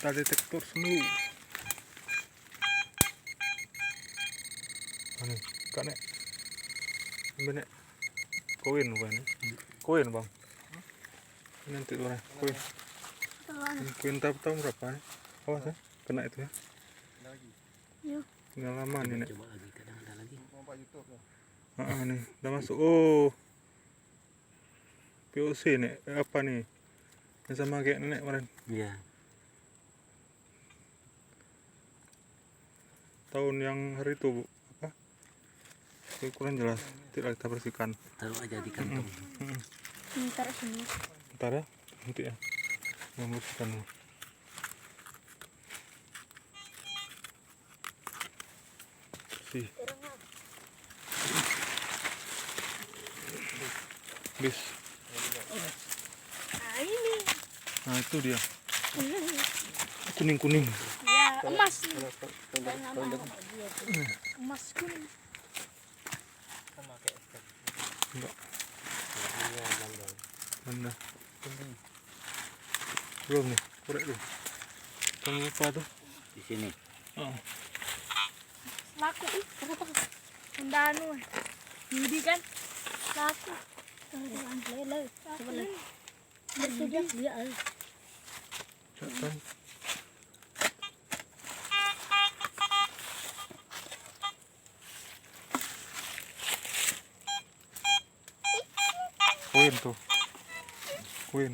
Metal detektor semu. Anu, kak nek. Benek. Koin bukan? Koin bang. Ini nanti orang koin. Koin tahu berapa nih? Oh, kena itu ya. Yuk. Tinggal lama nih nek. Coba lagi, kadang ada lagi. Nih, udah masuk. Oh. POC nek, apa nih? Yang sama kayak nenek kemarin. Iya. Tahun yang hari itu, Bu. Apa? Oke, kurang jelas. Tidak kita bersihkan. Taruh aja di kantong. Ntar sini. Bentar ya, nanti ya. Yang bersihkan dulu. Bersih. Bis. Nah ini. Nah itu dia. Kuning-kuning. Ya emas. Emas kuning. Enggak. Mana? Belum nih, korek dulu. Kamu apa tuh? Di sini. Oh. Laku berapa? Undanu. Judi kan? Laku. Lele. Coba lihat. Bersedia dia. Cetan. Koin tuh. Koin.